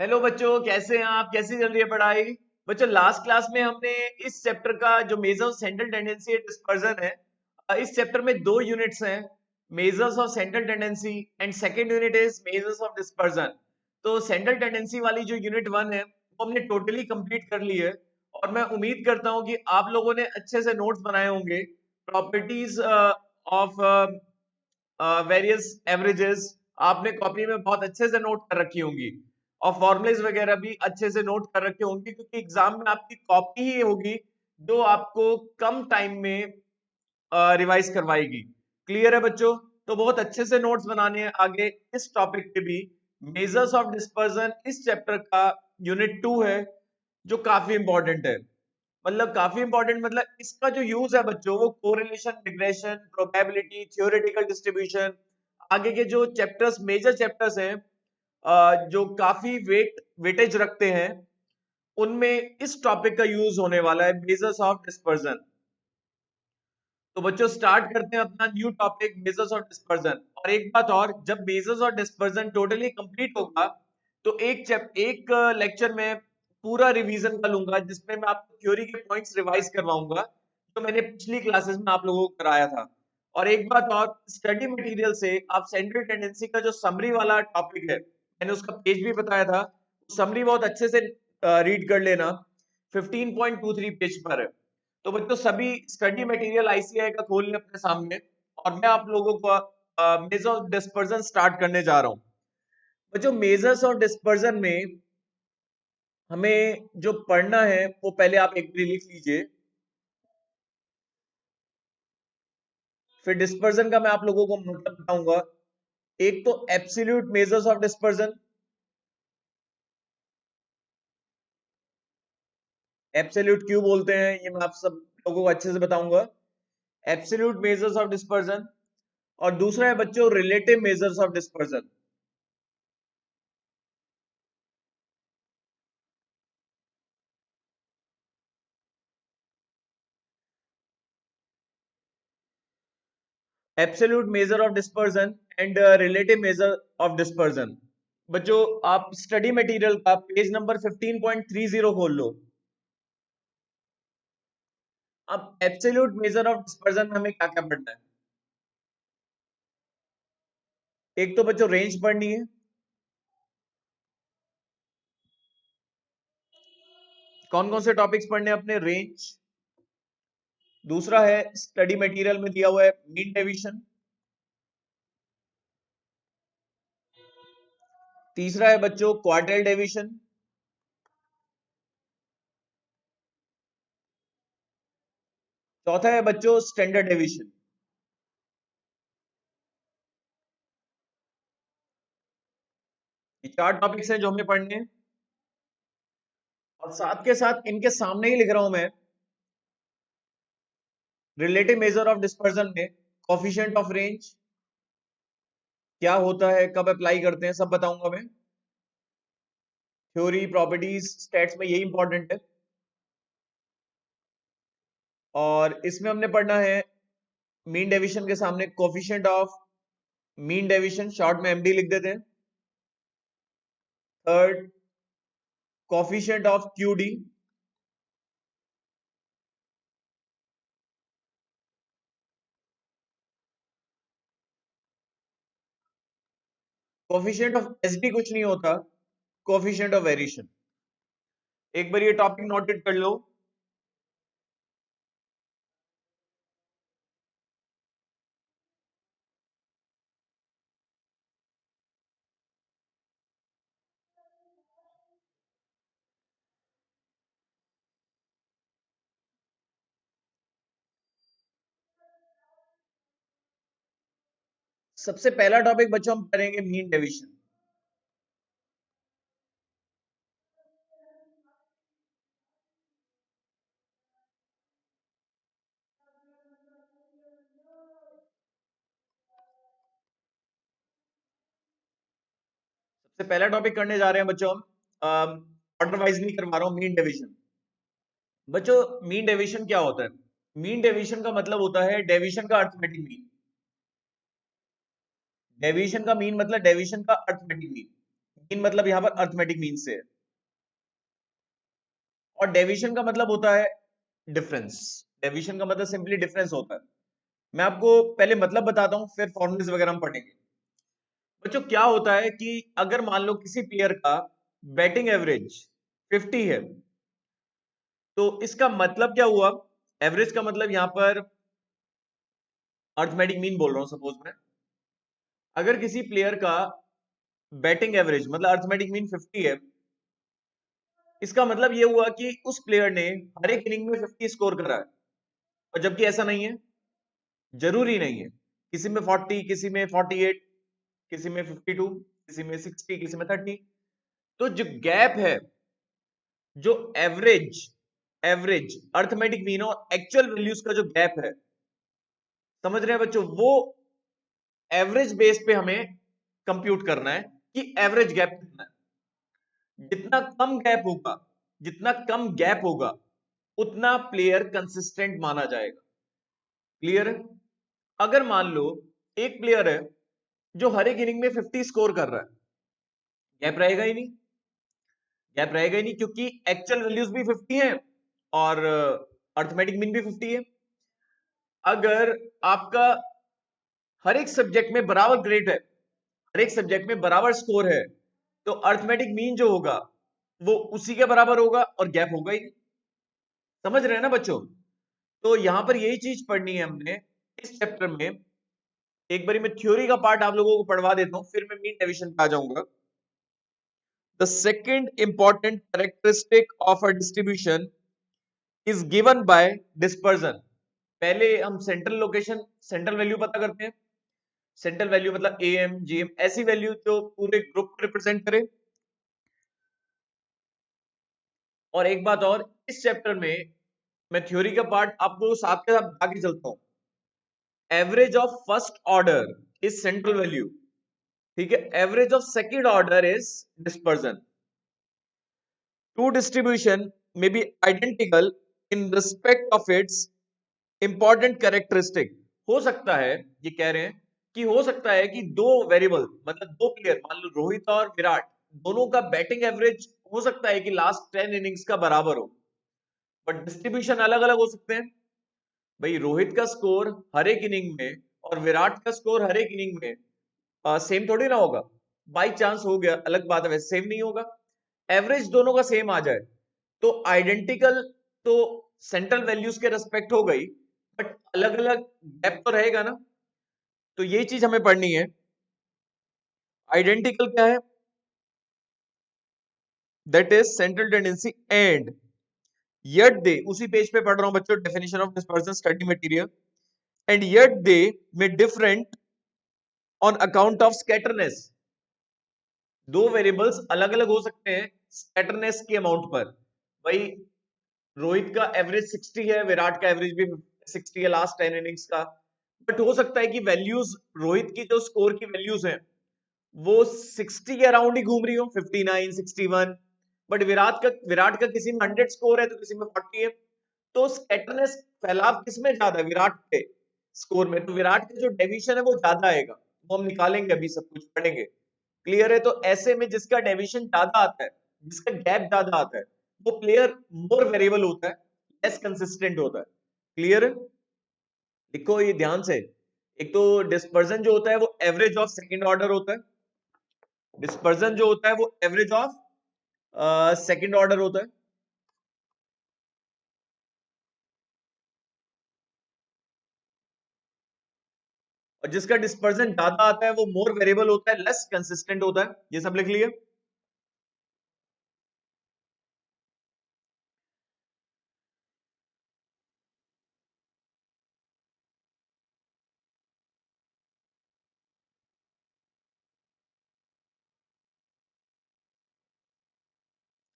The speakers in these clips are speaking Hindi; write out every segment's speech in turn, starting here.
हेलो बच्चों, कैसे हैं आप? कैसी चल रही है पढ़ाई? बच्चों, लास्ट क्लास में हमने इस चैप्टर का जो measures central tendency and dispersion है, इस चैप्टर में दो यूनिट्स हैं, measures of central tendency and second unit is measures of dispersion. तो सेंट्रल टेंडेंसी वाली जो यूनिट वन है वो हमने टोटली कंप्लीट कर ली है और मैं उम्मीद करता हूँ कि आप लोगों ने अच्छे से नोट्स बनाए होंगे। प्रॉपर्टीज ऑफ वेरियस एवरेजेस आपने कॉपी में बहुत अच्छे से नोट कर रखी होंगी और फॉर्मुलेज वगैरह भी अच्छे से नोट कर रखे होंगे, क्योंकि एग्जाम में आपकी कॉपी ही होगी जो आपको कम टाइम में रिवाइज करवाएगी। क्लियर है बच्चों? तो बहुत अच्छे से नोट्स बनाने हैं आगे इस टॉपिक पे भी। मेजर्स ऑफ डिस्पर्जन इस चैप्टर का यूनिट 2 है, जो काफी इंपॉर्टेंट है। मतलब काफी इंपॉर्टेंट, मतलब इसका जो यूज है बच्चों, वो correlation, regression, probability, theoretical distribution, आगे के जो चैप्टर्स, मेजर चैप्टर्स हैं, जो काफी वेटेज रखते हैं, उनमें इस टॉपिक का यूज होने वाला है, मेजर्स ऑफ डिस्पर्जन। तो बच्चों स्टार्ट करते हैं अपना new topic, measures of dispersion. और एक बात और, जब measures of dispersion totally complete होगा तो एक लेक्चर में पूरा रिवीजन कर लूंगा, जिसमें मैं आपको थ्योरी के पॉइंट्स रिवाइज करवाऊंगा जो मैंने पिछली क्लासेस में आप लोगों को कराया था। और एक बात और, स्टडी मटेरियल से आप सेंट्रल टेंडेंसी का जो समरी वाला टॉपिक है, मैंने उसका पेज भी बताया था, समरी बहुत अच्छे से रीड कर लेना, 15.23 पेज पर है। तो बच्चों सभी स्टडी मटेरियल आईसीआई का खोल लें अपने सामने और मैं आप लोगों को मेजर ऑफ डिस्पर्जन स्टार्ट करने जा रहा हूं। बच्चों मेजर्स ऑफ डिस्पर्जन में हमें जो पढ़ना है वो पहले आप एक बार लिख लीजिए, फिर डिस्पर्जन का मैं आप लोगों को मतलब बताऊंगा। एक तो absolute measures of dispersion, absolute क्यों बोलते हैं ये मैं आप सब लोगों को अच्छे से बताऊंगा। Absolute measures of dispersion. और दूसरा है बच्चों relative measures of dispersion. Absolute measure of dispersion and relative measure of dispersion. बच्चों आप स्टडी मटेरियल का पेज नंबर 15.30 खोल लो। अब एब्सोल्यूट मेजर ऑफ डिस्पर्जन में हमें क्या क्या पढ़ना है? एक तो बच्चों रेंज पढ़नी है। कौन कौन से टॉपिक्स पढ़ने हैं अपने? रेंज। दूसरा है स्टडी मटेरियल में दिया हुआ है मीन डेविएशन। तीसरा है बच्चों क्वार्टाइल डेविएशन। चौथा है बच्चों स्टैंडर्ड डेविएशन। ये चार टॉपिक्स हैं जो हमें पढ़ने हैं। और साथ के साथ इनके सामने ही लिख रहा हूं मैं, रिलेटिव मेजर ऑफ डिस्पर्जन में कोफिशिएंट ऑफ रेंज क्या होता है, कब अप्लाई करते हैं, सब बताऊंगा मैं। थ्योरी, प्रॉपर्टीज, स्टैट्स में यही इंपॉर्टेंट है। और इसमें हमने पढ़ना है मीन डेविएशन के सामने coefficient of mean deviation, short में एमडी लिख देते हैं। Third, coefficient of QD. Coefficient of SD कुछ नहीं होता, कोफिशिएंट ऑफ वेरिएशन। एक बार ये टॉपिक नोटेड कर लो। सबसे पहला टॉपिक बच्चों हम करेंगे मीन डेविएशन। सबसे पहला टॉपिक करने जा रहे हैं बच्चों हम, ऑर्डर वाइज नहीं करवा रहा हूं, मीन डेविएशन। बच्चों मीन डेविएशन क्या होता है? मीन डेविएशन का मतलब होता है, डेविएशन का अर्थमेटिक मीन। डेविएशन का मीन मतलब डेविएशन का अर्थमेटिक मीन। मीन मतलब यहां पर अर्थमेटिक मीन से है, और डेविएशन का मतलब होता है डिफरेंस। डेविएशन का मतलब सिंपली डिफरेंस होता है। मैं आपको पहले मतलब बताता हूं, फिर फॉर्मूलेस वगैरह हम पढ़ेंगे। बच्चों क्या होता है कि अगर मान लो किसी प्लेयर का बैटिंग एवरेज 50 है, तो इसका मतलब क्या हुआ? एवरेज का मतलब यहां पर अर्थमेटिक मीन बोल रहा हूं सपोज मैं। अगर किसी प्लेयर का बैटिंग एवरेज मतलब अर्थमेटिक मीन 50 है, इसका मतलब ये हुआ कि उस प्लेयर ने हर एक इनिंग में 50 स्कोर करा है। और जबकि ऐसा नहीं है, जरूरी नहीं है। किसी में 40, किसी में 48, किसी में 52, किसी में 60, किसी में 30। तो जो गैप है, जो एवरेज एवरेज अर्थमेटिक मीन और एक्चुअल वैल्यूज का जो गैप है, समझ रहे हैं बच्चों, वो एवरेज बेस पे हमें कंप्यूट करना है कि एवरेज गैप कितना है। जितना कम गैप होगा, जितना कम गैप होगा, उतना प्लेयर कंसिस्टेंट माना जाएगा। क्लियर है? अगर मान लो एक प्लेयर है जो हर एक इनिंग में 50 स्कोर कर रहा है, गैप रहेगा ही नहीं। गैप रहेगा ही नहीं, क्योंकि एक्चुअल वैल्यूज भी 50 है और अर्थमेटिक मीन भी 50 है। अगर आपका हर एक सब्जेक्ट में बराबर ग्रेड है, हर एक सब्जेक्ट में बराबर स्कोर है, तो अर्थमेटिक मीन जो होगा वो उसी के बराबर होगा और गैप होगा ही नहीं। समझ रहे हैं ना बच्चों? तो यहां पर यही चीज पढ़नी है हमने इस चैप्टर में। एक बारी मैं थ्योरी का पार्ट आप लोगों को पढ़वा देता हूं, फिर मैं मीन डेविएशन पे आ जाऊंगा। The second important characteristic of a distribution is given by dispersion. पहले हम सेंट्रल लोकेशन, सेंट्रल वैल्यू पता करते हैं। सेंट्रल वैल्यू मतलब एम जीएम, ऐसी वैल्यू जो पूरे ग्रुप को रिप्रेजेंट करे। और एक बात और, इस चैप्टर में मैं थ्योरी का पार्ट आपको साथ के साथ आगे चलता हूं। Average of first order is central value, ठीक है। Average of second order is dispersion. Two distribution may be identical in respect of its important characteristic. हो सकता है, ये कह रहे हैं कि हो सकता है कि दो वेरिएबल मतलब दो प्लेयर, मान लो रोहित और विराट, दोनों का बैटिंग एवरेज हो सकता है कि लास्ट 10 इनिंग्स का बराबर हो, बट डिस्ट्रीब्यूशन अलग अलग हो सकते हैं। भाई रोहित का स्कोर हर एक इनिंग में और विराट का स्कोर हर एक इनिंग में सेम थोड़ी ना होगा। बाई चांस हो गया अलग बात है, वैसे सेम नहीं होगा। एवरेज दोनों का सेम आ जाए तो आइडेंटिकल, तो सेंट्रल वैल्यूज के रेस्पेक्ट हो गई, बट अलग अलग गैप तो रहेगा ना। तो ये चीज हमें पढ़नी है। आइडेंटिकल क्या है? That is central tendency and yet they, उसी पेज पे पढ़ रहा हूं बच्चों, definition of dispersion study material. And yet they may different on account of scatterness। दो वेरिएबल्स अलग अलग हो सकते हैं स्कैटरनेस के अमाउंट पर। भाई रोहित का एवरेज 60 है, विराट का एवरेज भी 60 है लास्ट 10 इनिंग्स का, बट हो सकता है कि वैल्यूज, रोहित की जो स्कोर की वैल्यूज हैं वो 60 के अराउंड ही घूम रही हो, 59, 61। बट विराट का किसी में 100 स्कोर है तो किसी में 40 है। तो स्कैटरनेस, फैलाव किसमें ज्यादा है? विराट के स्कोर में। तो विराट का जो डेविएशन है वो ज्यादा आएगा, वो हम निकालेंगे, अभी सब कुछ पढ़ेंगे। क्लियर है? तो ऐसे में जिसका डेविएशन ज्यादा आता है, जिसका गैप ज्यादा आता है, वो प्लेयर मोर वेरिएबल होता है, लेस कंसिस्टेंट होता है। क्लियर है? देखो ये ध्यान से, एक तो डिस्पर्जन जो होता है वो एवरेज ऑफ सेकंड ऑर्डर होता है। डिस्पर्जन जो होता है वो एवरेज ऑफ सेकंड ऑर्डर होता है। और जिसका डिस्पर्जन ज्यादा आता है वो मोर वेरिएबल होता है, लेस कंसिस्टेंट होता है। ये सब लिख लिए?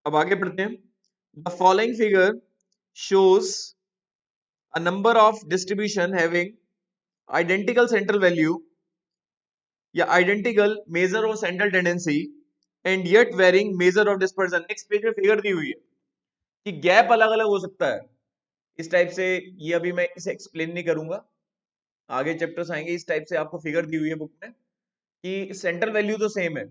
अब आगे बढ़ते हैं। The following figure shows a number of distribution having identical central value या identical measure of central tendency and yet varying measure of dispersion। Next page में फिगर दी हुई है कि गैप अलग अलग हो सकता है इस टाइप से। ये अभी मैं इसे एक्सप्लेन नहीं करूंगा, आगे चैप्टर्स आएंगे। इस टाइप से आपको फिगर दी हुई है बुक में कि सेंट्रल वैल्यू तो सेम है,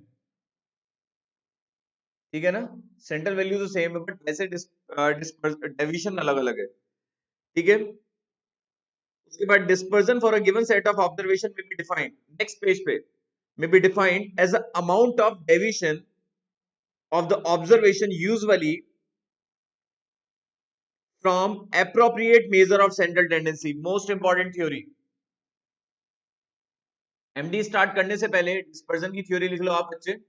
ठीक है ना, सेंट्रल वैल्यू तो सेम है बट वैसे डेविएशन अलग अलग है। ठीक है, उसके बाद dispersion for a given set of observation may be defined, next page पे, may be defined as the amount of deviation of the observation usually from appropriate measure of central tendency. Most important theory, MD start करने से पहले डिस्पर्जन की थ्योरी लिख लो आप बच्चे।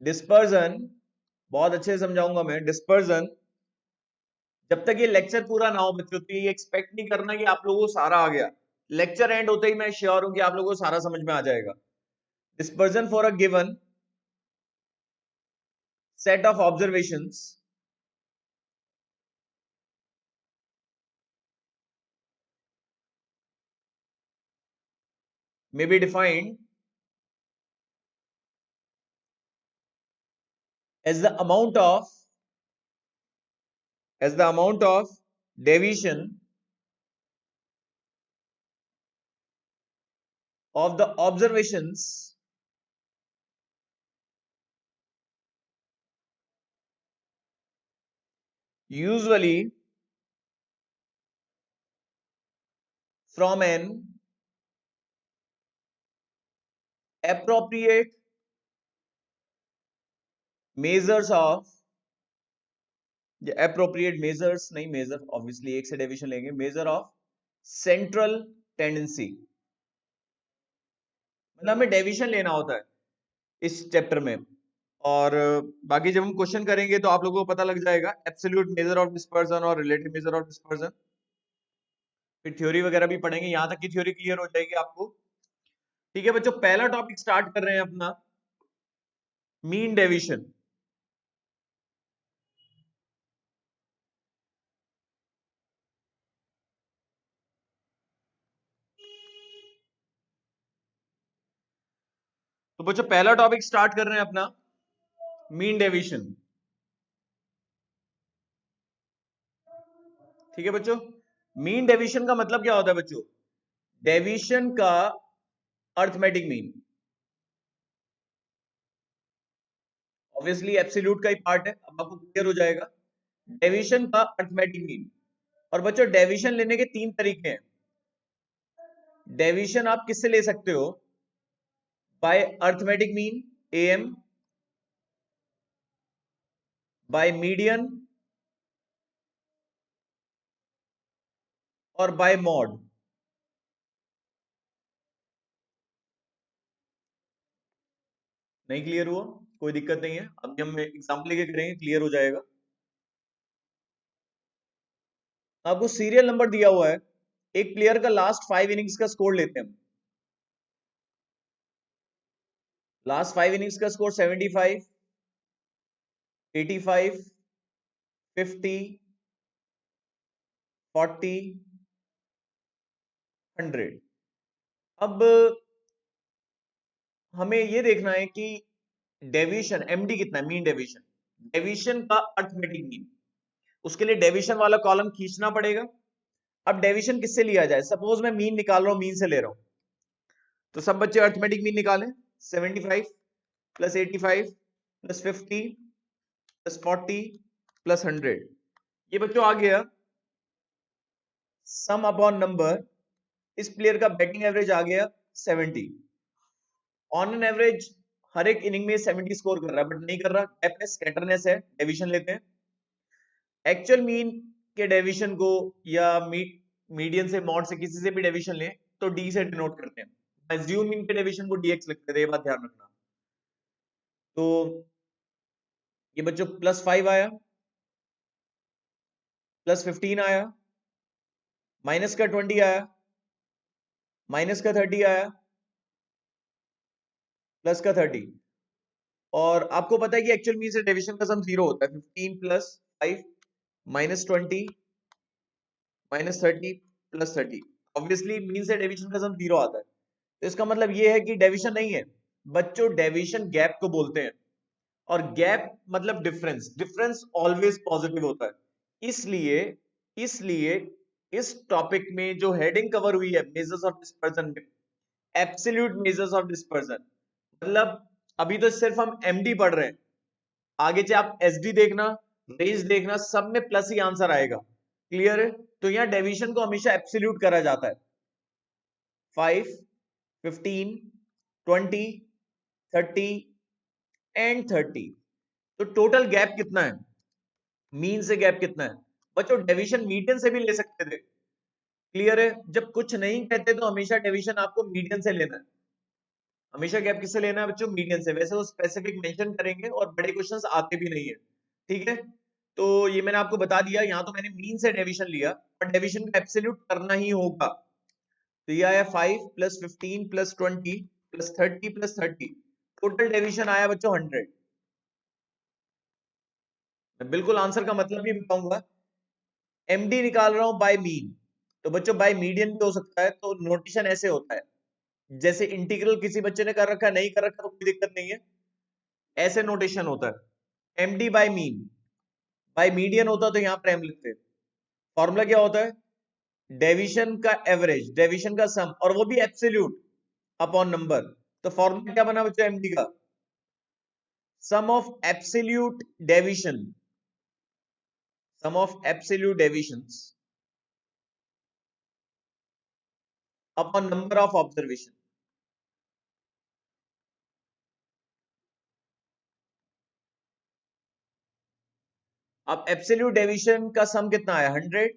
डिस्पर्जन बहुत अच्छे से समझाऊंगा मैं। डिस्पर्जन, जब तक ये लेक्चर पूरा ना हो बच्चों तो ये एक्सपेक्ट नहीं करना कि आप लोगों को सारा आ गया। लेक्चर एंड होते ही मैं श्योर हूं कि आप लोगों को सारा समझ में आ जाएगा। Dispersion for a given set of observations may be defined as the amount of deviation of the observations usually from an appropriate measures of, appropriate measures नहीं, measure obviously एक से डेविएशन लेंगे, measure of central tendency, मतलब हमें डेविएशन लेना होता है इस चैप्टर में। और बाकी जब हम क्वेश्चन करेंगे तो आप लोगों को पता लग जाएगा एब्सोल्यूट मेजर ऑफ डिस्पर्जन और रिलेटिव मेजर ऑफ डिस्पर्जन। फिर थ्योरी वगैरह भी पढ़ेंगे, यहां तक की थ्योरी क्लियर हो जाएगी आपको। ठीक है बच्चों, पहला टॉपिक स्टार्ट कर रहे हैं अपना, मीन डेविएशन। तो बच्चों पहला टॉपिक स्टार्ट कर रहे हैं अपना, मीन डेविएशन। ठीक है बच्चों, मीन डेविएशन का मतलब क्या होता है बच्चों? डेविएशन का अर्थमेटिक मीन, ऑब्वियसली एब्सोल्यूट का ही पार्ट है, अब आपको क्लियर हो जाएगा। डेविएशन का अर्थमेटिक मीन। और बच्चों डेविएशन लेने के तीन तरीके हैं। डेविएशन आप किससे ले सकते हो? By arithmetic mean AM, by median और बाय मॉड। नहीं क्लियर हुआ? कोई दिक्कत नहीं है, अब हम एग्जांपल लेके करेंगे, क्लियर हो जाएगा। आपको सीरियल नंबर दिया हुआ है, एक प्लेयर का लास्ट 5 इनिंग्स का स्कोर लेते हैं। लास्ट 5 इनिंग्स का स्कोर 75, 85, 50, 40, 100। अब हमें यह देखना है कि डेविएशन एमडी कितना है, मीन डेविएशन, डेविएशन का अर्थमेटिक मीन। उसके लिए डेविएशन वाला कॉलम खींचना पड़ेगा। अब डेविएशन किससे लिया जाए? सपोज मैं मीन निकाल रहा हूं, मीन से ले रहा हूं, तो सब बच्चे अर्थमेटिक मीन निकालें। 75 प्लस 85 प्लस 50 प्लस 40 प्लस 100, ये बच्चों आ गया सम अपॉन नंबर। इस प्लेयर का बैटिंग एवरेज आ गया 70। ऑन एन एवरेज हर एक इनिंग में 70 स्कोर कर रहा है, बट नहीं कर रहा, गैप है, स्कैटरनेस है, डेविएशन लेते हैं। एक्चुअल मीन के डेविएशन को या मीडियन से, मॉड से, किसी से भी डेविएशन लें तो डी से डिनोट करते हैं। एज्यूम मीन के डेविएशन को डीएक्स लिखते थे, ये बात ध्यान रखना। तो ये बच्चों +5 आया, +15 आया, माइनस का 20 आया, माइनस का 30 आया, प्लस का 30। और आपको पता है कि एक्चुअल मीन से डेविएशन का सम 0 होता है। 15 + 5 -20 -30 + 30, ऑब्वियसली मीन से डेविएशन का सम 0 आता है। तो इसका मतलब ये है कि डेविएशन नहीं है बच्चों, डेविएशन गैप को बोलते हैं। और गैप मतलब डिफरेंस, डिफरेंस ऑलवेज पॉजिटिव होता है। इसलिए इसलिए इस टॉपिक में जो हेडिंग कवर हुई है मेजर्स ऑफ डिस्पर्जन में, एब्सोल्यूट मेजर्स ऑफ डिस्पर्जन, मतलब अभी तो सिर्फ हम एमडी पढ़ रहे हैं, आगे चाहे आप एसडी देखना, रेंज देखना, सब में प्लस ही आंसर आएगा। क्लियर है? तो यहाँ डेविएशन को हमेशा एब्सोल्यूट करा जाता है। 5, 15, 20, 30 एंड 30। तो टोटल गैप कितना है? मीन से गैप कितना है? बच्चों डेविएशन मीडियन से भी ले सकते थे। क्लियर है? जब कुछ नहीं कहते तो हमेशा डेविएशन आपको मीडियन से लेना है। हमेशा गैप किससे लेना है बच्चों? मीडियन से। वैसे वो स्पेसिफिक मेंशन करेंगे और बड़े क्वेश्चंस आते भी नहीं है। ठीक है, तो ये मैंने आपको बता दिया। यहाँ तो मैंने मीन से डेविएशन लिया, पर डेविएशन का एब्सोल्यूट करना ही होगा। तो ये आया 5 plus 15 plus 20 plus 30 plus 30, total deviation आया बच्चों 100। मैं बिल्कुल आंसर का मतलब भी बताऊंगा। एमडी निकाल रहा हूं बाय मीन, तो बच्चों बाय मीडियन भी हो सकता है। तो नोटेशन ऐसे होता है, जैसे इंटीग्रल किसी बच्चे ने कर रखा है, नहीं कर रखा तो कोई दिक्कत नहीं है, ऐसे नोटेशन होता है। MD by mean, by median होता तो यहां पर एम लिखते। फॉर्मूला क्या होता है? डेविएशन का एवरेज, डेविएशन का सम, और वो भी एब्सोल्यूट अपॉन नंबर। तो फॉर्मूला क्या बना बच्चों एमडी का? Sum of absolute deviation, sum of absolute deviations upon number of observation. अब एब्सोल्यूट डेविएशन का सम कितना आया? 100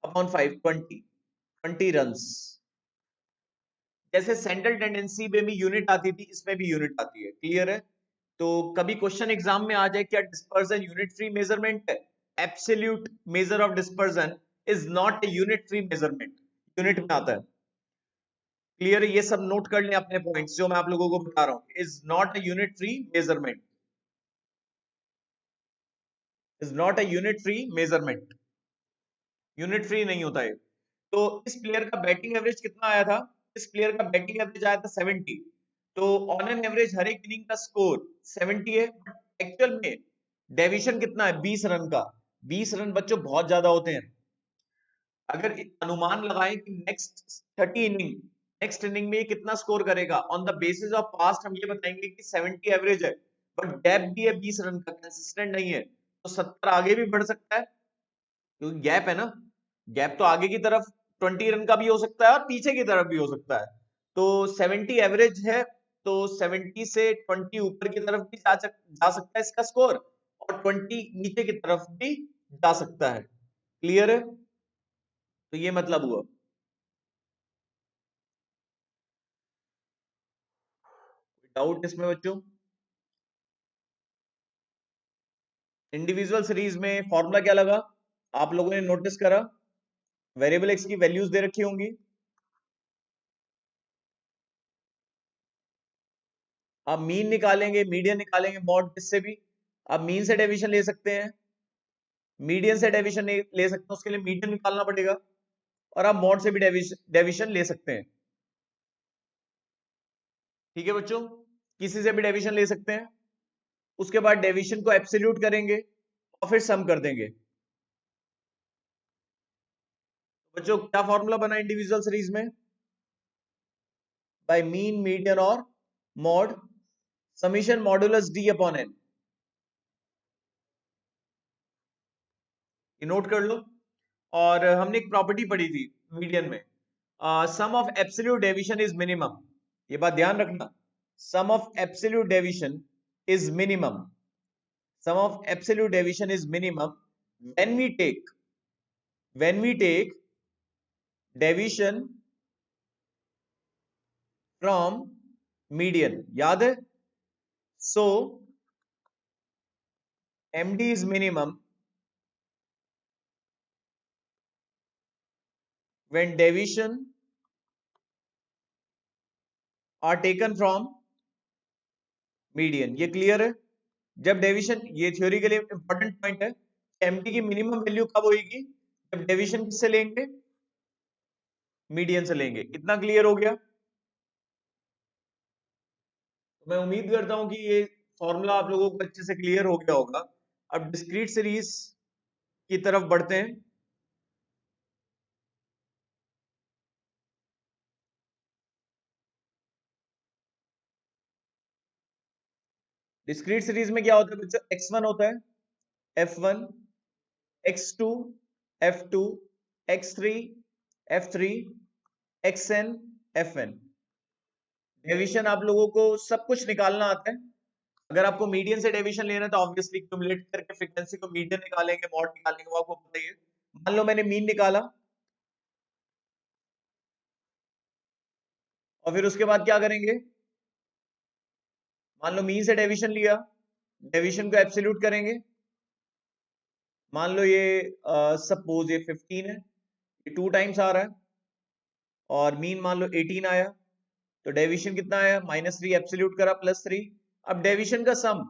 अपॉन 5, 20 रन्स। जैसे सेंट्रल टेंडेंसी में भी यूनिट आती थी, इसमें भी यूनिट आती है। क्लियर है? तो कभी क्वेश्चन एग्जाम में आ जाए, क्या डिस्पर्जन यूनिट फ्री मेजरमेंट है? Absolute measure of dispersion is not a unit free measurement, unit में आता है। क्लियर है? ये सब नोट कर लें अपने पॉइंट्स जो मैं आप लोगों को बता रहा हूं। Is not a unit free measurement, is not a unit free measurement, unit free नहीं होता है। तो इस प्लेयर का बैटिंग एवरेज कितना आया था? इस प्लेयर का बैटिंग एवरेज आया था 70। तो ऑन एन एवरेज हर एक इनिंग का स्कोर 70 है, बट एक्चुअल में डेविएशन कितना है? 20 रन का। 20 रन बच्चों बहुत ज्यादा होते हैं। अगर अनुमान लगाएं कि नेक्स्ट इनिंग में ये कितना स्कोर करेगा, on the basis of past हम ये बताएंगे कि 70 एवरेज है, बट गैप भी है 20 रन का, कंसिस्टेंट नहीं है, तो 70 आगे भी बढ़ सकता है, क्योंकि गैप है ना। गैप तो आगे की तरफ 20 रन का भी हो सकता है और पीछे की तरफ भी हो सकता है। तो 70 एवरेज है, तो 70 से 20 ऊपर की तरफ भी जा सकता है इसका स्कोर, और 20 नीचे की तरफ भी जा सकता है। क्लियर है? तो ये मतलब हुआ। डाउट इसमें बच्चों? इंडिविजुअल सीरीज में फॉर्मूला क्या लगा? आप लोगों ने नोटिस करा, वेरिएबल एक्स की वैल्यूज दे रखी होंगी। आप मीन निकालेंगे, मीडियन निकालेंगे, मॉड, किससे भी। आप मीन से डेविएशन ले सकते हैं, मीडियन से डेविएशन ले सकते हैं, उसके लिए मीडियन निकालना पड़ेगा, और आप मॉड से भी डेविएशन ले सकते हैं। ठीक है बच्चों, किसी से भी डेविएशन ले सकते हैं। उसके बाद डेविएशन को एब्सोल्यूट करेंगे और फिर सम कर देंगे। बच्चों क्या फॉर्मूला बना इंडिविजुअल सीरीज में? बाय मीन, मीडियन और mode, summation modulus D upon n. ये नोट कर लो। और हमने एक प्रॉपर्टी पढ़ी थी मीडियन में, sum of absolute deviation is minimum. ये बात ध्यान रखना, sum of absolute deviation is minimum, sum of absolute deviation is minimum when we take deviation from median। याद है? so md is minimum when deviation are taken from median। ये क्लियर है? जब डेविएशन, ये थ्योरी के लिए इंपॉर्टेंट पॉइंट है, md की मिनिमम वैल्यू कब होगी? जब डेविएशन किससे लेंगे? मीडियन से लेंगे। इतना क्लियर हो गया? तो मैं उम्मीद करता हूं कि ये फॉर्मूला आप लोगों को अच्छे से क्लियर हो गया होगा। अब डिस्क्रीट सीरीज की तरफ बढ़ते हैं। डिस्क्रीट सीरीज में क्या होता है बच्चों, x1 होता है, f1, x2, f2, x3, f3, xn, fn। Deviation आप लोगों को सब कुछ निकालना आता है। अगर आपको मीडियन से डेविएशन लेना है तो ऑब्वियसली क्यूमुलेट करके फ्रीक्वेंसी को मीडियन निकालेंगे, मॉड निकालेंगे, वो आपको पता ही है। मान लो मैंने मीन निकाला और फिर उसके बाद क्या करेंगे, मान लो मीन से डेविएशन लिया, डेविएशन को एब्सोल्यूट करेंगे। मान लो ये सपोज ये 15 है, ये 2 टाइम्स आ रहा है, और मीन मान लो 18 आया, तो डेविएशन कितना आया, -3 एब्सोल्यूट करा +3। अब डेविएशन का सम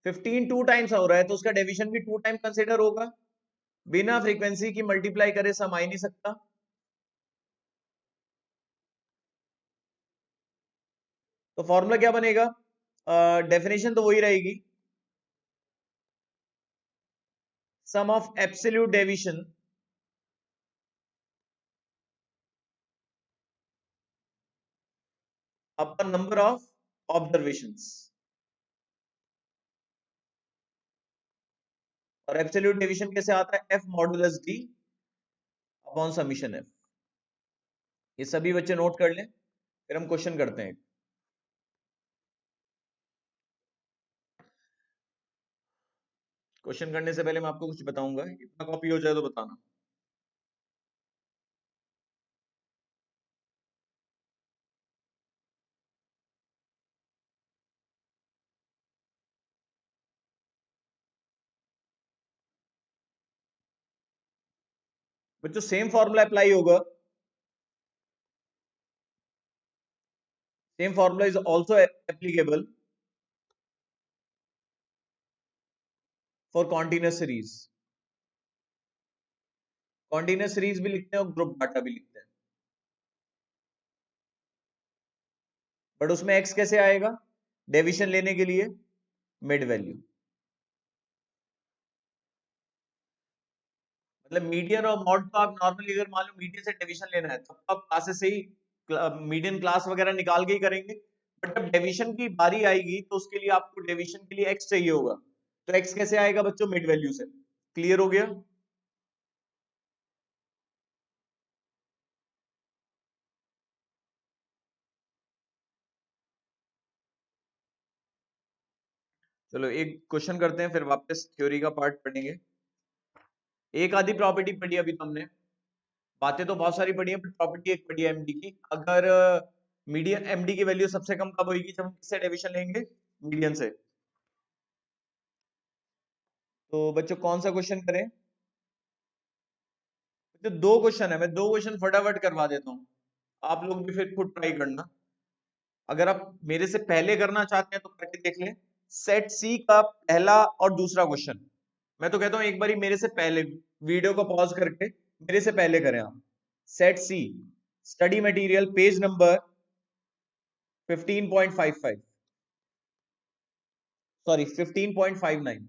15 2 टाइम्स हो रहा है, तो उसका डेविएशन भी 2 टाइम कंसिडर होगा। बिना फ्रीक्वेंसी की मल्टीप्लाई करे सम आ ही नहीं सकता। तो फॉर्मूला क्या बनेगा, डेफिनेशन तो वही रहेगी, sum of absolute deviation upon number of observations, और एब्सोल्यूट डेविएशन कैसे आता है, f modulus d upon summation f। ये सभी बच्चे नोट कर लें, फिर हम क्वेश्चन करते हैं। क्वेश्चन करने से पहले मैं आपको कुछ बताऊंगा, इतना कॉपी हो जाए तो बताना। बच्चों सेम फॉर्मूला अप्लाई होगा, same formula is also applicable for continuous series. Continuous series भी लिखते हैं और ग्रुप डाटा भी लिखते हैं, बट उसमें x कैसे आएगा, डेविएशन लेने के लिए मिड वैल्यू, मतलब मीडियन और मॉड तो आप नॉर्मली अगर मान लो मीडियन से डेविएशन लेना है, तब तो आप क्लासेस से ही मीडियन क्लास वगैरह निकाल के ही करेंगे। बट जब डेविएशन की बारी आएगी तो उसके लिए आपको डेविएशन के लिए x चाहिए होगा, तो x कैसे आएगा बच्चों, मिड वैल्यू से। क्लियर हो गया। चलो एक क्वेश्चन करते हैं, फिर वापस थ्योरी का पार्ट पढ़ेंगे। एक आधी प्रॉपर्टी पढ़ी अभी तो हमने, बातें तो बहुत सारी पढ़ी है, पर प्रॉपर्टी एक पढ़ी है एमडी की। अगर मीडियन एमडी की वैल्यू सबसे कम कब होगी, जब हम किससे डेविएशन लेंगे, मीडियन से। तो बच्चों कौन सा क्वेश्चन करें, तो दो क्वेश्चन है, मैं दो क्वेश्चन फटाफट करवा देता हूँ, आप लोग भी फिर खुद ट्राई करना। अगर आप मेरे से पहले करना चाहते हैं तो करके देख लें। सेट सी का पहला और दूसरा क्वेश्चन, मैं तो कहता हूं एक बारी मेरे से पहले वीडियो को पॉज करके मेरे से पहले करें आप। Set C, study material, page number 15.55, sorry 15.59।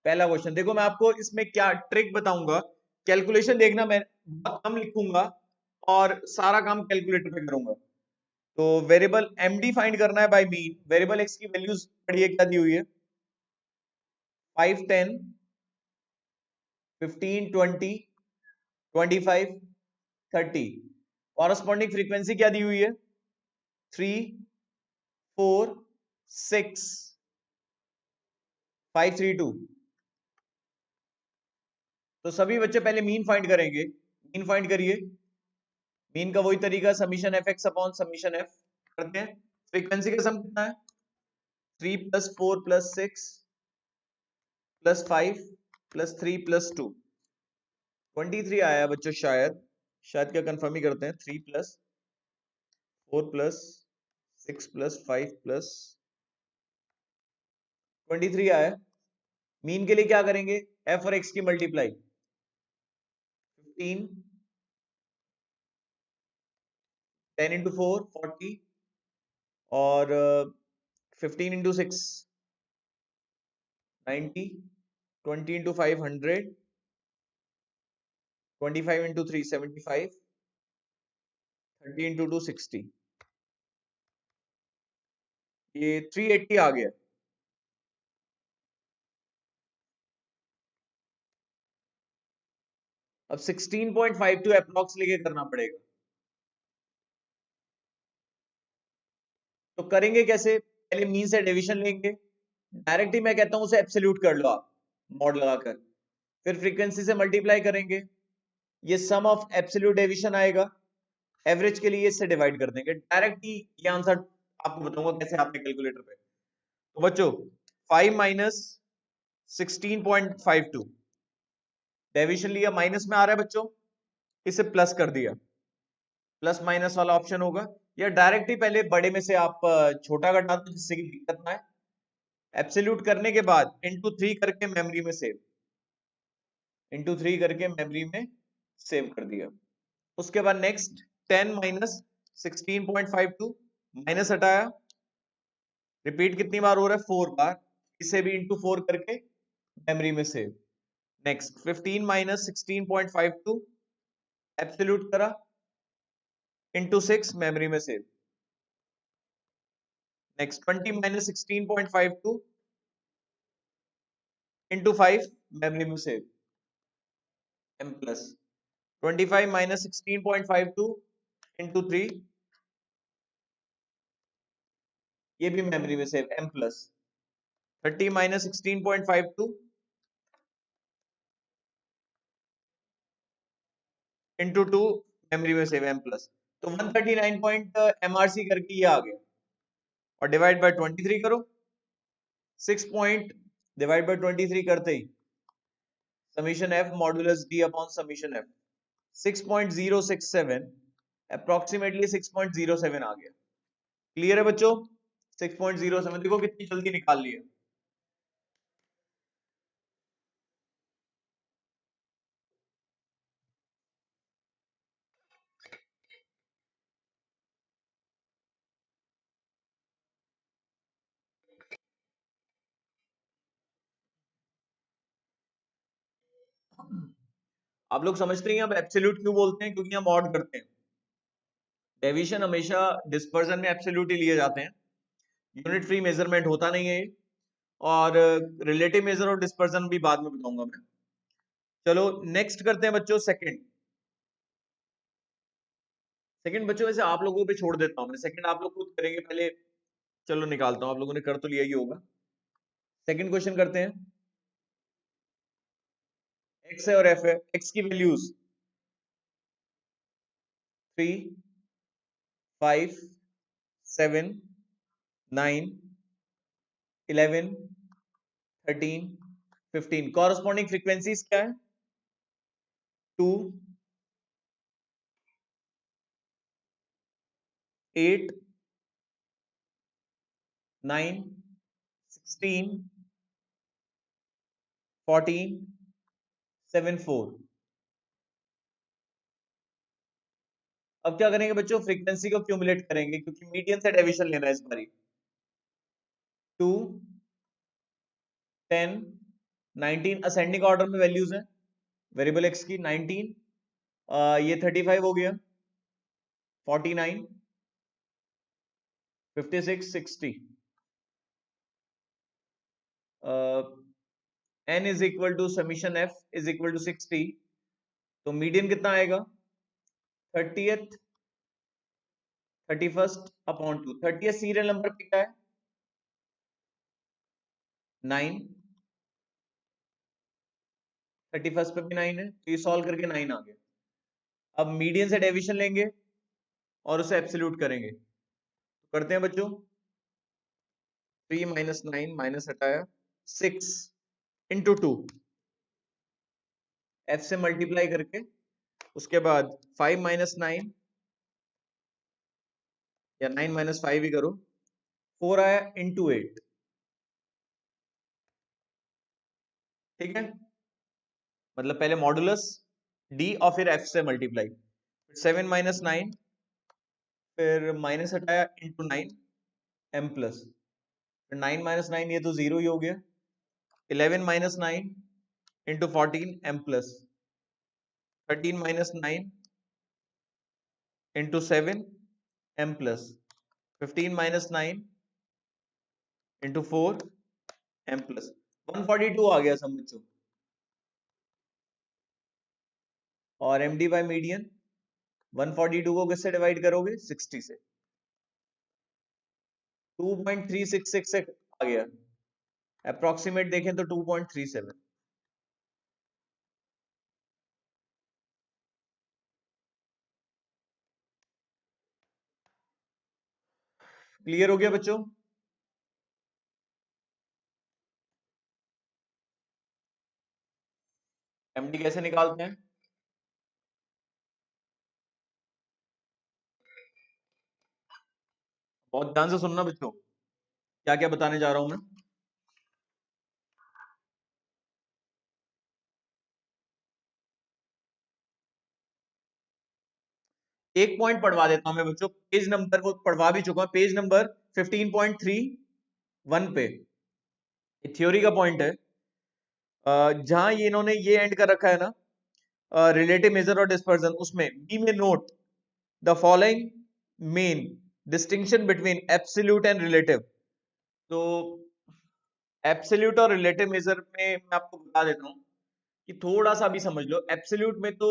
पहला क्वेश्चन देखो, मैं आपको इसमें क्या ट्रिक बताऊंगा। कैलकुलेशन देखना, मैं बहुत कम लिखूंगा और सारा काम कैलकुलेटर पे करूंगा। तो वेरिएबल एमडी फाइंड करना है बाय मीन। वेरिएबल एक्स की वैल्यूज पढ़िए क्या दी हुई है, 5 10 15 20 25 30। कॉरस्पॉन्डिंग फ्रीक्वेंसी क्या दी हुई है, 3 4 6 5 3 2। तो सभी बच्चे पहले मीन फाइंड करेंगे। मीन फाइंड करिए, मीन का वही तरीका, summation F x upon summation F करते हैं। फ्रीक्वेंसी का सम कितना है, 3 + 4 + 6 + 5 + 3 + 2, 23 आया बच्चों। शायद शायद क्या कंफर्म ही करते हैं, 3 + 4 + 6 + 5 + 23 आया। मीन के लिए क्या करेंगे, एफ और एक्स की मल्टीप्लाई, 15 10 × 4 40, और 15 × 6 90, 20 × 5 100, 25 × 3 75, 30 × 2 60। ये 380 आ गया। अब 16.52 अप्रोक्स लेके करना पड़ेगा। तो करेंगे कैसे? पहले मीन से डिवीजन लेंगे, डायरेक्ट ही मैं कहता हूं उसे एब्सोल्यूट कर लो आप मॉड लगाकर, फिर फ्रीक्वेंसी से मल्टीप्लाई करेंगे, ये सम ऑफ एब्सोल्यूट डिवीजन आएगा, एवरेज के लिए इससे डिवाइड कर देंगे। डायरेक्ट ही ये आंसर आपको बताऊंगा कैसे आपने कैलकुलेटर पे। तो बच्चों 5 माइनस 16.52 डेविएशन लिया, माइनस में आ रहा है बच्चों, इसे प्लस कर दिया, प्लस माइनस वाला ऑप्शन होगा, या डायरेक्ट ही पहले बड़े में से आप छोटा घटा दो जिससे कि दिक्कत ना है। एब्सोल्यूट करने के बाद इंटू 3 करके मेमोरी में सेव, इंटू 3 करके मेमोरी में सेव कर दिया। उसके बाद नेक्स्ट 10 माइनस 16.52 माइनस हटाया, रिपीट कितनी बार हो रहा है? 4 बार, इसे भी इंटू 4 करके मेमोरी में सेव। नेक्स्ट 15 माइनस 16.52 एब्सोल्यूट करा, इंटू 6 मेमोरी में save. Next 20 minus 16.52 into 5 memory में save, M plus. 25 minus 16.52 into 3, ये भी मेमोरी में save, M plus. 30 minus 16.52 into 2 memory में सेव, एम प्लस। तो 139 पॉइंट एमआरसी करके ये आ गया, और डिवाइड बाय 23 करो, 6 पॉइंट डिवाइड बाय 23 करते ही summation F modulus D upon summation F 6.067 approximately 6.07 आ गया। क्लियर है बच्चों? 6.07 देखो कितनी जल्दी निकाल लिया। आप लोग समझते हैं अब एब्सोल्यूट क्यों बोलते हैं? क्योंकि हम ऑड करते हैं। डेविएशन हमेशा डिस्पर्जन में एब्सोल्यूट ही लिए जाते हैं, यूनिट फ्री मेजरमेंट होता नहीं है ये, और रिलेटिव मेजर और डिस्पर्जन भी बाद में बताऊंगा मैं। चलो नेक्स्ट करते हैं बच्चों सेकंड। सेकंड बच्चों वैसे आप लोगों पे छोड़ देता हूं मैं, सेकंड आप लोग खुद करेंगे पहले। चलो निकालता हूं, आप लोगों ने कर तो लिया ही होगा। सेकंड क्वेश्चन करते हैं। एक्स है और एफ है, एक्स की वैल्यूज 3, 5, 7, 9, 11, 13, 15। कॉरस्पॉन्डिंग फ्रीक्वेंसीज क्या है? 2, 8, 9, 16, 14, 7, 4। अब क्या करेंगे बच्चों? फ्रीक्वेंसी को क्यूमुलेट करेंगे, क्योंकि मीडियन से डेविएशन लेना है इस बारी। 2, 10, 19 असेंडिंग ऑर्डर में वैल्यूज है वेरिएबल एक्स की। 19, ये 35 हो गया, 49, 56, 60। n is equal to summation f is equal to 60। तो मीडियन कितना आएगा? 30th 31st upon 2। 30th serial number पे क्या है? 9। 31st पे भी 9 है, तो ये सॉल्व करके 9 आ गया। अब मीडियन से डेविएशन लेंगे और उसे एब्सोल्यूट करेंगे, तो करते हैं बच्चों। 3 माइनस 9 माइनस हटाया 6 इंटू 2, एफ से मल्टीप्लाई करके, उसके बाद 5 माइनस 9 या 9 माइनस 5 ही करो, 4 आया इंटू 8। ठीक है, मतलब पहले मॉडुलस डी और फिर एफ से मल्टीप्लाई, 7 माइनस 9, फिर माइनस हटाया इंटू 9, एम प्लस। फिर 9 माइनस 9 ये तो जीरो ही हो गया, 11 minus 9 into 14, m plus. 13 minus 9 into 7, m plus. 15 minus 9 into 4 m plus 142 आ गया सब बच्चों। और एम डी बाई मीडियन 142 को किससे डिवाइड करोगे 60 से 2.366 आ गया। अप्रोक्सीमेट देखें तो 2.37। क्लियर हो गया बच्चों? एमडी कैसे निकालते हैं? बहुत ध्यान से सुनना बच्चों, क्या क्या बताने जा रहा हूं मैं। एक पॉइंट पढ़वा देता हूं मैं बच्चों, पेज नंबर वो पढ़वा भी चुका हूं, पेज नंबर 15.31 पे थ्योरी का पॉइंट है। जहां ये इन्होंने ये एंड कर रखा है ना, रिलेटिव मेजर और डिस्पर्जन, उसमें बी में note the following main distinction between absolute and relative. तो एब्सोल्यूट और रिलेटिव मेजर में मैं आपको बता देता हूं कि थोड़ा सा भी समझ लो। एब्सोल्यूट में तो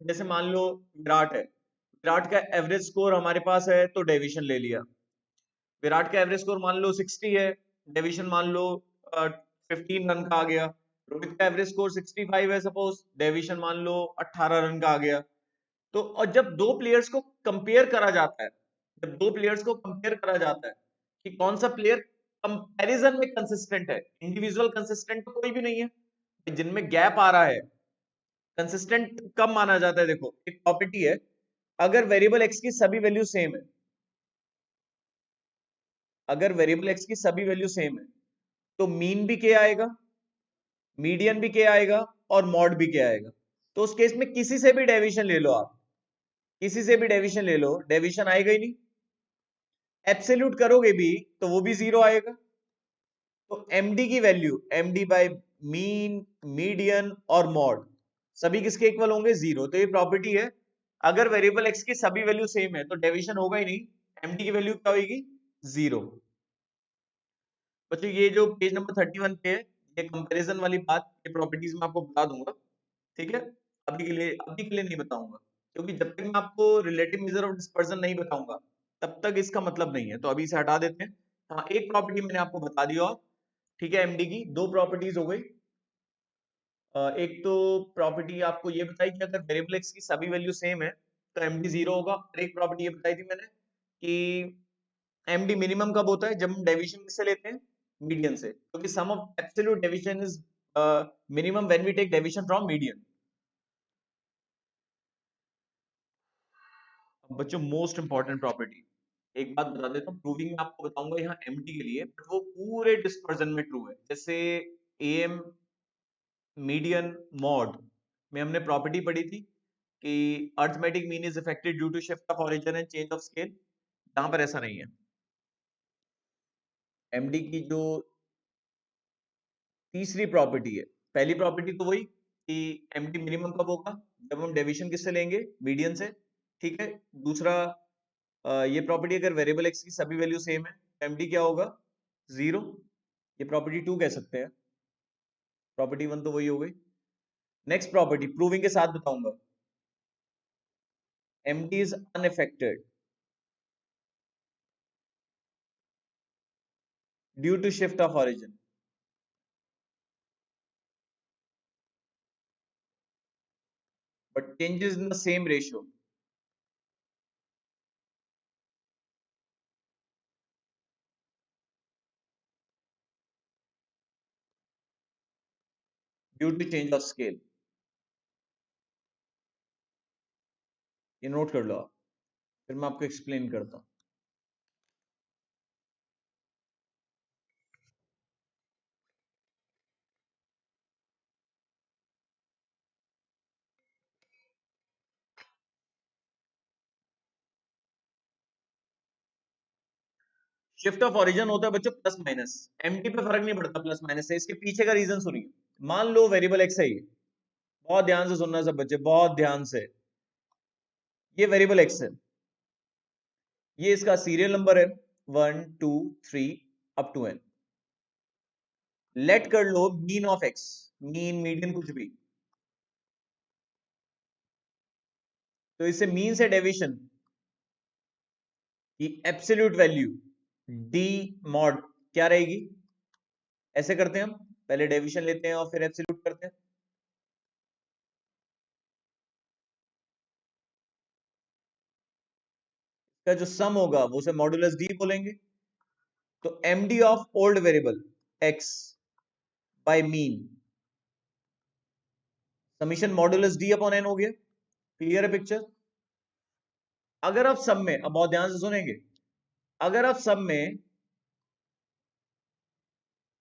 जैसे मान लो विराट है, विराट का एवरेज स्कोर हमारे पास है तो डेविएशन ले लिया। विराट का एवरेज स्कोर मान लो 60 है, डेविएशन मान लो 15 रन का आ गया। रोहित का एवरेज स्कोर 65 है सपोज, डेविएशन मान लो 18 रन का आ गया। तो और जब दो प्लेयर्स को कंपेयर करा जाता है, जब दो प्लेयर्स को कंपेयर करा जाता है कि कौन सा प्लेयर कंपैरिजन में कंसिस्टेंट है, इंडिविजुअल कंसिस्टेंट तो कोई भी नहीं है, जिनमें गैप आ रहा है। कंसिस्टेंट कब माना जाता है? देखो एक प्रॉपर्टी है, अगर वेरिएबल एक्स की सभी वैल्यू सेम है, अगर वेरिएबल एक्स की सभी वैल्यू सेम है तो मीन भी क्या आएगा, मीडियन भी क्या आएगा, और मॉड भी क्या आएगा। तो उस केस में किसी से भी डेविएशन ले लो आप, किसी से भी डेविएशन ले लो, डेविएशन आएगा ही नहीं। एब्सोल्यूट करोगे भी तो वो भी जीरो आएगा। तो एमडी की value, MD by mean, median और मॉड, सभी किसके इक्वल होंगे? जीरो। तो ये प्रॉपर्टी है, अगर वेरिएबल एक्स की सभी वैल्यू सेम है तो डेविएशन होगा ही नहीं, एमडी की वैल्यू क्या होगी? जीरो। बच्चों ये जो पेज नंबर 31 पे है, ये कंपैरिजन वाली बात, ये प्रॉपर्टीज मैं आपको बता दूंगा, ठीक है। अभी के लिए नहीं बताऊंगा, क्योंकि जब तक मैं आपको रिलेटिव मेजर ऑफ डिस्पर्जन नहीं बताऊंगा तब तक इसका मतलब नहीं है, तो अभी से हटा देते हैं। हाँ, एक प्रॉपर्टी मैंने आपको बता दी, और ठीक है, एमडी की दो प्रॉपर्टीज हो गई। एक तो प्रॉपर्टी आपको ये बताई कि अगर वेरिएबल एक्स की सभी वैल्यू सेम है तो एमडी जीरो होगा। और एक प्रॉपर्टी ये बताई थी मैंने कि एमडी मिनिमम कब होता है? जब हम डेविएशन किससे लेते हैं? मीडियन से, क्योंकि sum of absolute deviation is minimum when we take deviation from median. अब बच्चों मोस्ट इंपॉर्टेंट प्रॉपर्टी, एक बात बता देता हूँ, प्रूविंग में आपको बताऊंगा यहाँ एमडी के लिए, बट वो पूरे डिस्पर्जन में ट्रू है। जैसे एम, मीडियन, मॉड में हमने प्रॉपर्टी पढ़ी थी कि arithmetic mean is affected due to shift of origin and change of scale. यहाँ पर ऐसा नहीं है। एमडी की जो तीसरी प्रॉपर्टी है, पहली प्रॉपर्टी तो वही कि एमडी मिनिमम कब होगा? जब हम डेविएशन किससे लेंगे? मीडियन से, ठीक है। दूसरा, ये प्रॉपर्टी अगर वेरिएबल एक्स की सभी वैल्यू सेम है तो एमडी क्या होगा? जीरो। ये प्रॉपर्टी 2 कह सकते हैं, प्रॉपर्टी 1 तो वही हो गई। नेक्स्ट प्रॉपर्टी प्रूविंग के साथ बताऊंगा, MD is unaffected due to shift of origin, but changes in the same ratio due to change of scale। ये नोट कर लो आप, फिर मैं आपको एक्सप्लेन करता हूँ। शिफ्ट ऑफ ओरिजिन होता है बच्चों प्लस माइनस, एमडी पे फर्क नहीं पड़ता प्लस माइनस से। इसके पीछे का रीजन सुनिए। मान लो वेरिएबल एक्स है, ये बहुत ध्यान से सुनना सब बच्चे, बहुत ध्यान से। ये वेरिएबल एक्स है, ये इसका सीरियल नंबर है 1 2 3 अप टू एन। लेट कर लो mean of X, mean median कुछ भी, तो इससे मीन से डेविएशन की एब्सोल्यूट वैल्यू डी मॉड क्या रहेगी? ऐसे करते हैं हम, पहले डेविएशन लेते हैं और फिर एब्सोल्यूट करते हैं। इसका जो सम होगा वो उसे मॉडुलस डी बोलेंगे। तो MD of old variable x by mean summation modulus D upon n हो गया। क्लियर है पिक्चर? अगर आप सब में, अब बहुत ध्यान से सुनेंगे, अगर आप सब में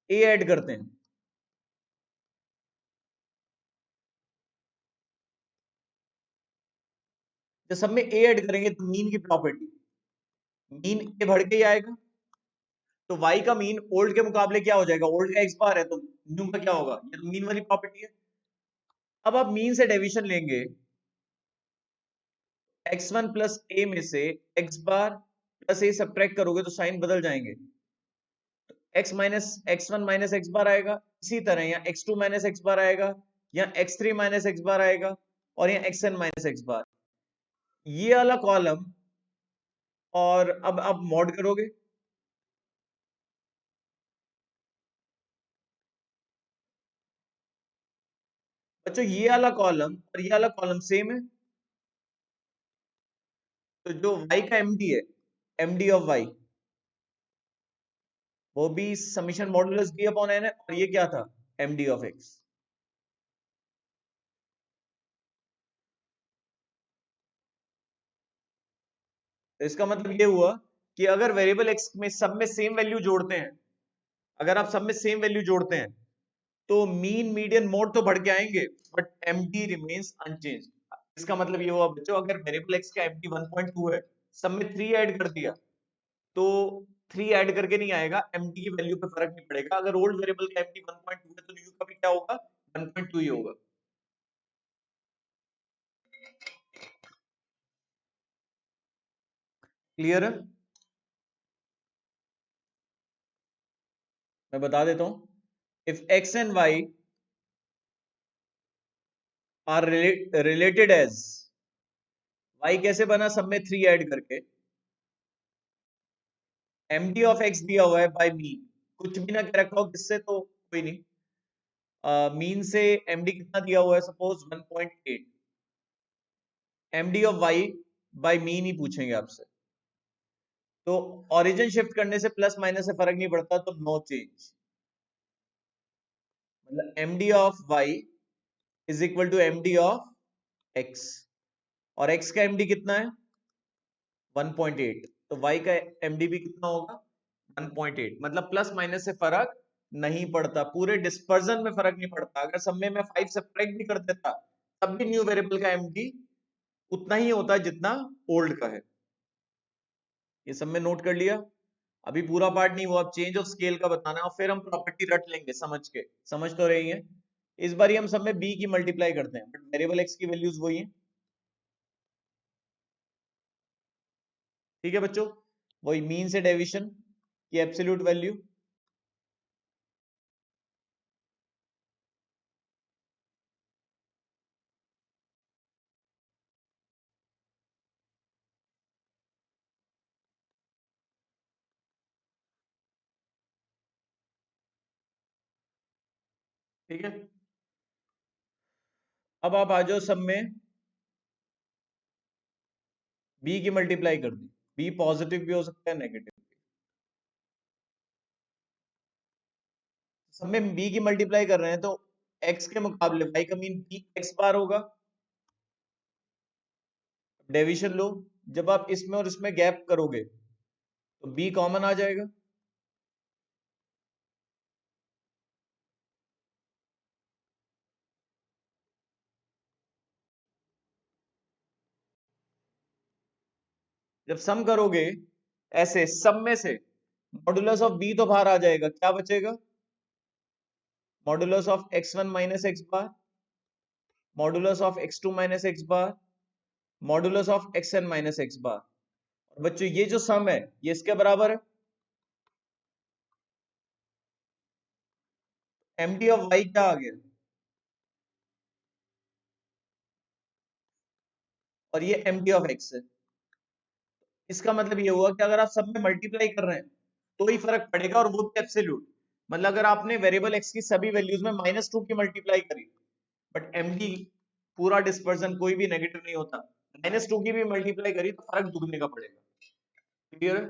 ए ऐड करते हैं, जब सब में ए ऐड करेंगे तो मीन की प्रॉपर्टी, मीन ए बढ़ के ही आएगा। तो y का मीन ओल्ड के मुकाबले क्या हो जाएगा? ओल्ड का x बार है तो न्यू का क्या होगा? ये तो मीन वाली प्रॉपर्टी है। अब आप मीन से डेविएशन लेंगे, x1 प्लस ए में से x बार प्लस ए सब्ट्रैक्ट करोगे तो साइन बदल जाएंगे, x minus x1 minus x बार आएगा। इसी तरह यहाँ x2 माइनस x बार आएगा, यहाँ x3 माइनस x बार आएगा, और यहाँ xn माइनस x बार। ये वाला कॉलम, और अब आप मॉड करोगे, बच्चों ये वाला कॉलम और ये वाला कॉलम सेम है। तो जो y का md है, md ऑफ y, वो भी summation modulus D upon n है, और ये क्या था? md of x। तो इसका मतलब ये हुआ कि अगर वेरिएबल x में सब में सेम वैल्यू जोड़ते हैं, अगर आप सब में सेम वैल्यू जोड़ते हैं तो मीन मीडियन मोड तो बढ़ के आएंगे, बट md रिमेन्स अनचेंज्ड। इसका मतलब ये हुआ बच्चों, अगर वेरिएबल x का md 1.2 है, सब में 3 ऐड कर दिया, तो 3 ऐड करके नहीं आएगा, md की वैल्यू पे फर्क नहीं पड़ेगा। अगर ओल्ड वेरिएबल का md 1.2 है तो न्यू का भी क्या होगा? 1.2 ही होगा। क्लियर है? मैं बता देता हूं, if x and y are related as, y कैसे बना? सब में 3 ऐड करके, md ऑफ x दिया हुआ है बाय मीन, कुछ भी ना कह रखा हो किससे तो कोई नहीं, मीन से md कितना दिया हुआ है? Suppose 1.8, md of y by mean ही पूछेंगे आपसे, तो ओरिजिन शिफ्ट करने से प्लस माइनस से फर्क नहीं पड़ता, तो नो चेंज। मतलब md of y is equal to md of x, और x का md कितना है? 1.8, तो y का md भी कितना होगा? 1.8। मतलब प्लस माइनस से फर्क नहीं पड़ता, पूरे डिस्पर्जन में फर्क नहीं पड़ता। अगर सब में मैं 5 सब्ट्रैक्ट भी कर देता तब भी न्यू वेरिएबल का md उतना ही होता है जितना ओल्ड का है। ये सब में नोट कर लिया? अभी पूरा पार्ट नहीं हुआ, अब चेंज ऑफ स्केल का बताना है, और फिर हम प्रॉपर्टी रट लेंगे समझ के। समझ तो रही है? इस बार ही हम सब में b की मल्टीप्लाई करते हैं, बट वेरिएबल x की वैल्यूज वही है। ठीक है बच्चों? वही मीन से डेविएशन की एब्सोल्यूट वैल्यू। ठीक है, अब आप आ जाओ सब में b की मल्टीप्लाई कर दी। b पॉजिटिव भी हो सकता है, नेगेटिव भी। सब में b की मल्टीप्लाई कर रहे हैं तो x के मुकाबले y का मीन b x बार होगा। डेविएशन लो, जब आप इसमें और इसमें गैप करोगे तो b कॉमन आ जाएगा। जब सम करोगे ऐसे, सब में से मॉडुलस ऑफ b तो बाहर आ जाएगा, क्या बचेगा? Modulus of x1 minus x bar, modulus of x2 minus x bar, modulus of xn minus x बार। और बच्चों ये जो सम है ये इसके बराबर है। एमडी ऑफ वाई क्या आ गया, और ये एमडी ऑफ एक्स है। इसका मतलब ये हुआ कि अगर आप सब में मल्टीप्लाई कर रहे हैं तो ही फर्क पड़ेगा, और वो भी एब्सोल्यूट। मतलब अगर आपने वेरिएबल एक्स की सभी वैल्यूज में -2 की मल्टीप्लाई करी, बट एमडी पूरा डिस्पर्सन कोई भी नेगेटिव नहीं होता, -2 की भी मल्टीप्लाई करी तो फर्क दुगने का पड़ेगा। क्लियर है?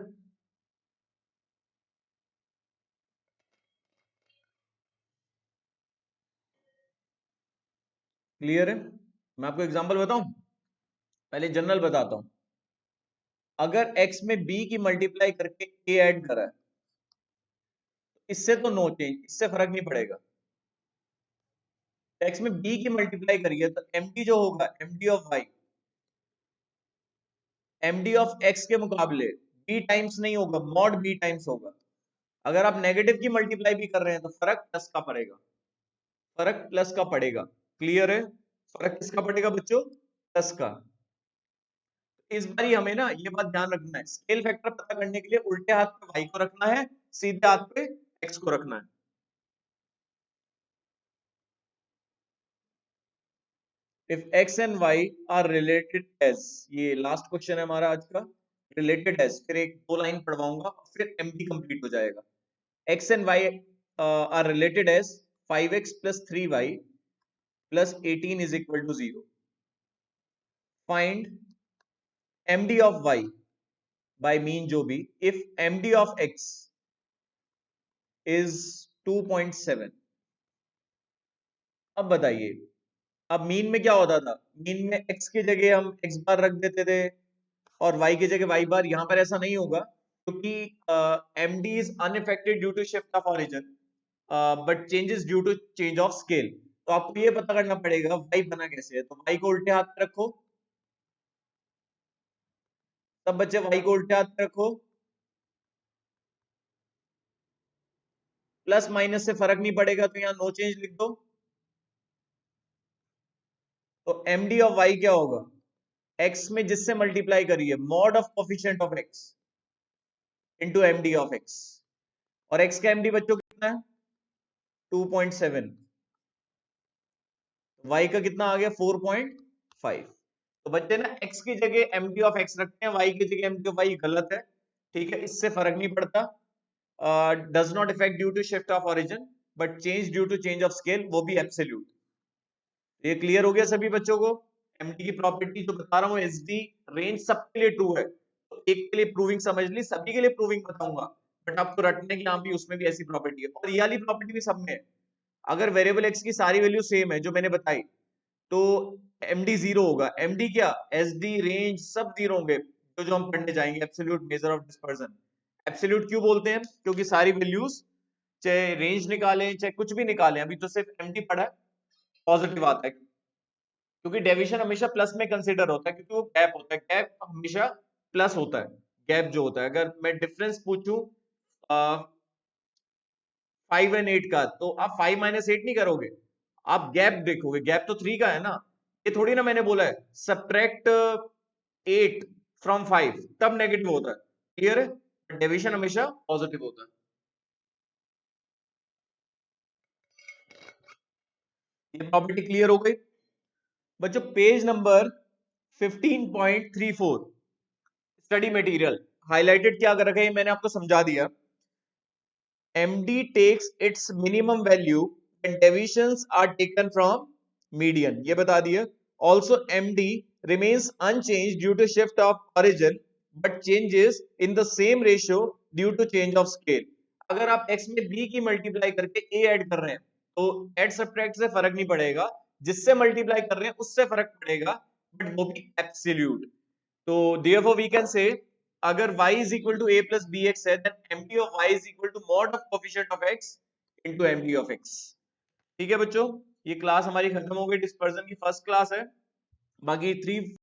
क्लियर है? मैं आपको एग्जांपल बताऊं, पहले जनरल बताता हूं। अगर x में b की मल्टीप्लाई करके a ऐड करा है, इससे तो नो चेंज, इससे फर्क नहीं पड़ेगा। x में b की मल्टीप्लाई करिए तो md जो होगा, md of y, md of x के मुकाबले b टाइम्स नहीं होगा, मॉड b टाइम्स होगा। अगर आप नेगेटिव की मल्टीप्लाई भी कर रहे हैं तो फर्क प्लस का पड़ेगा, फर्क प्लस का पड़ेगा। क्लियर है? फर्क किसका पड़ेगा बच्चों? प्लस का। इस बारी हमें ना ये बात ध्यान रखना है, स्केल फैक्टर पता करने के लिए उल्टे हाथ पे y को रखना है, सीधे हाथ पे x को रखना है। If x and y are related as, ये लास्ट क्वेश्चन है हमारा आज का, रिलेटेड एज, फिर एक दो लाइन पढ़वाऊंगा फिर एमडी कंप्लीट हो जाएगा। x and y are related as 5x plus 3y plus 18 is equal to 0. Find md of y by mean जो भी if md of x is 2.7। अब बताइए, अब मीन में क्या होता था, मीन में x की जगह हम x बार रख देते थे और y की जगह y बार। यहाँ पर ऐसा नहीं होगा क्योंकि md is unaffected due to shift of origin but changes due to change of scale। तो आपको ये पता करना पड़ेगा y बना कैसे है, तो y को उल्टे हाथ में रखो, सब बच्चे y को उल्टे हाथ में रखो, प्लस माइनस से फर्क नहीं पड़ेगा तो यहाँ नो चेंज लिख दो। तो md ऑफ y क्या होगा, x में जिससे मल्टीप्लाई करिए mod of coefficient of x into md of x, और x का md बच्चों कितना है 2.7, y का कितना आ गया 4.5। तो बच्चे ना x की जगह md ऑफ x रखते हैं, y की जगह md ऑफ y, गलत है। ठीक है, इससे फर्क नहीं पड़ता। Does not effect due to shift of origin but change due to change of scale, वो भी एब्सोल्यूट। ये क्लियर हो गया सभी बच्चों को? एमडी की प्रॉपर्टी जो बता रहा हूँ, एसडी रेंज सबके लिए ट्रू है, तो एक के लिए प्रूविंग समझ ली, सभी के लिए प्रूविंग बताऊंगा, बट आपको रटने की यहाँ भी उसमें भी ऐसी प्रॉपर्टी है, और ये वाली प्रॉपर्टी भी सब में है। अगर वेरिएबल एक्स की सारी वैल्यू सेम है जो मैंने बताई तो एमडी जीरो होगा। एमडी क्या, एसडी रेंज सब जीरो होंगे, तो जो हम पढ़ने जाएंगे absolute measure of dispersion. Absolute क्यों बोलते हैं, क्योंकि सारी वैल्यूज चाहे रेंज निकालें चाहे कुछ भी निकालें, अभी तो सिर्फ एमडी पढ़ा है, पॉजिटिव आता है, क्योंकि डेविएशन हमेशा प्लस में कंसीडर होता है, क्योंकि वो गैप होता है, गैप हमेशा प्लस होता है। गैप जो होता है, अगर मैं डिफरेंस पूछूं 5 एंड 8 का, तो आप 5 माइनस 8 नहीं करोगे, आप गैप देखोगे, गैप तो 3 का है ना। ये थोड़ी ना मैंने बोला है सब्ट्रैक्ट 8 फ्रॉम 5 तब नेगेटिव होता है। क्लियर है? डेविएशन हमेशा पॉजिटिव होता है। ये प्रॉपर्टी क्लियर हो गई बच्चों? Page number 15.34 study material, highlighted क्या कर रखा है मैंने आपको समझा दिया। MD takes its minimum value when deviations are taken from median, ये बता दिया। Also MD remains unchanged due to shift of origin but changes in the same ratio due to change of scale। अगर आप x में b की मल्टीप्लाई करके a ऐड कर रहे हैं तो एड सब्ट्रैक्ट से फर्क नहीं पड़ेगा, जिससे मल्टीप्लाई कर रहे हैं उससे फर्क पड़ेगा, बट वो भी एब्सोल्यूट। तो therefore we can say अगर y is equal to a plus bx है then md of y is equal to mod of coefficient of x into md of x। ठीक है बच्चों, ये क्लास हमारी खत्म हो गई, डिस्पर्जन की फर्स्ट क्लास है। बाकी 3